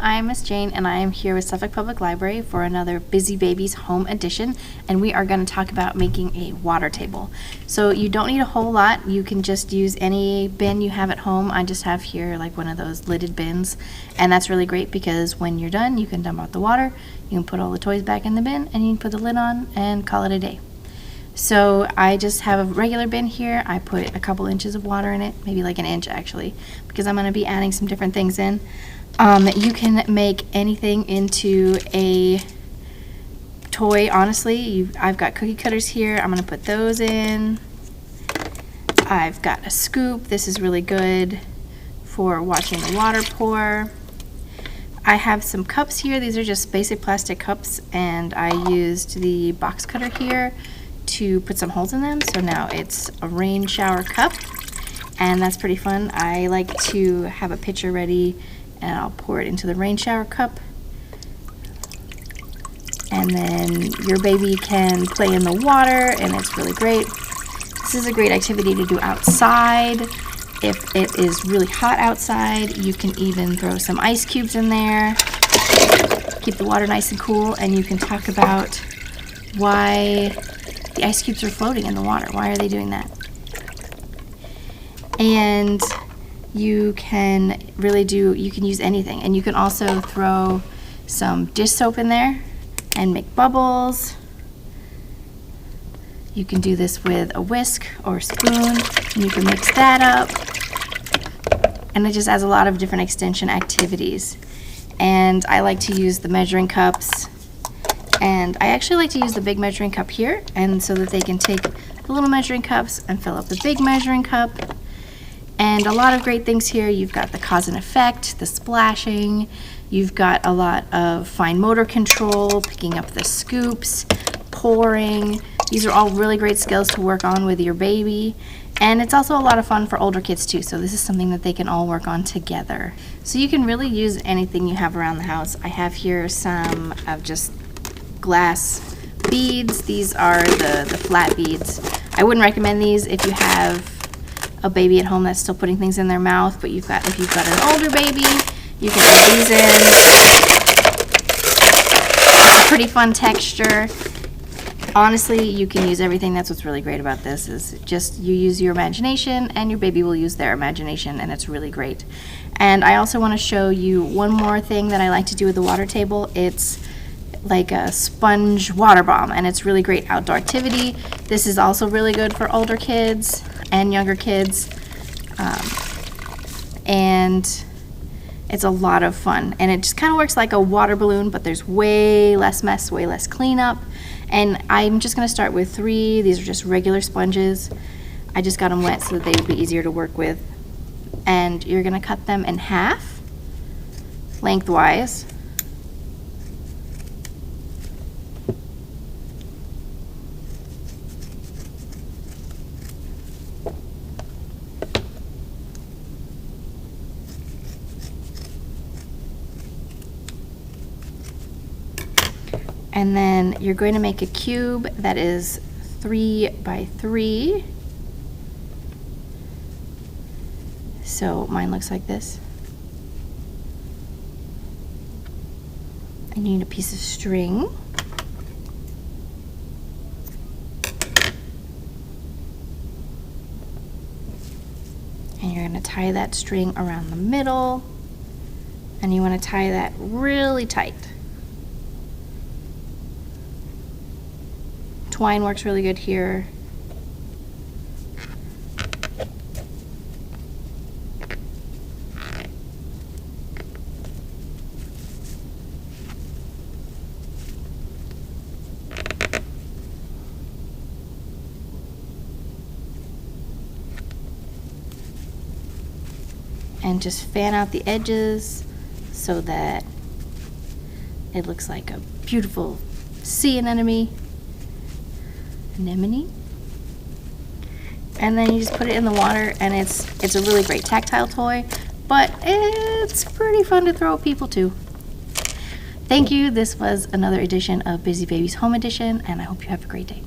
I'm Miss Jane, and I am here with Suffolk Public Library for another Busy Babies Home Edition, and we are going to talk about making a water table. So you don't need a whole lot. You can just use any bin you have at home. I just have here like one of those lidded bins, and that's really great because when you're done, you can dump out the water, you can put all the toys back in the bin, and you can put the lid on and call it a day. So I just have a regular bin here. I put a couple inches of water in it, maybe like an inch actually, because I'm going to be adding some different things in. You can make anything into a toy, honestly. I've got cookie cutters here. I'm going to put those in. I've got a scoop. This is really good for watching the water pour. I have some cups here. These are just basic plastic cups, and I used the box cutter here to put some holes in them. So now it's a rain shower cup, and that's pretty fun. I like to have a pitcher ready, and I'll pour it into the rain shower cup, and then your baby can play in the water, and it's really great. This is a great activity to do outside. If it is really hot outside, you can even throw some ice cubes in there, keep the water nice and cool, and you can talk about why the ice cubes are floating in the water. Why are they doing that? And you can really you can use anything. And you can also throw some dish soap in there and make bubbles. You can do this with a whisk or a spoon, and you can mix that up. And it just has a lot of different extension activities. And I like to use the measuring cups. And I actually like to use the big measuring cup here, and so that they can take the little measuring cups and fill up the big measuring cup. And a lot of great things here. You've got the cause and effect, the splashing. You've got a lot of fine motor control, picking up the scoops, pouring. These are all really great skills to work on with your baby. And it's also a lot of fun for older kids too, so this is something that they can all work on together. So you can really use anything you have around the house. I have here some of just glass beads. These are the flat beads. I wouldn't recommend these if you have a baby at home that's still putting things in their mouth, but if you've got an older baby, you can add these in. It's a pretty fun texture. Honestly, you can use everything. That's what's really great about this, is just you use your imagination and your baby will use their imagination, and it's really great. And I also want to show you one more thing that I like to do with the water table. It's like a sponge water bomb, and it's really great outdoor activity. This is also really good for older kids and younger kids, and it's a lot of fun, and it just kind of works like a water balloon, but there's way less mess, way less cleanup. And I'm just going to start with 3. These are just regular sponges. I just got them wet so that they would be easier to work with. And you're going to cut them in half lengthwise. And then you're going to make a cube that is 3 by 3. So mine looks like this. And you need a piece of string. And you're going to tie that string around the middle. And you want to tie that really tight. Twine works really good here. And just fan out the edges so that it looks like a beautiful sea anemone. And then you just put it in the water, and it's a really great tactile toy, but it's pretty fun to throw at people too. Thank you. This was another edition of Busy Babies Home Edition, and I hope you have a great day.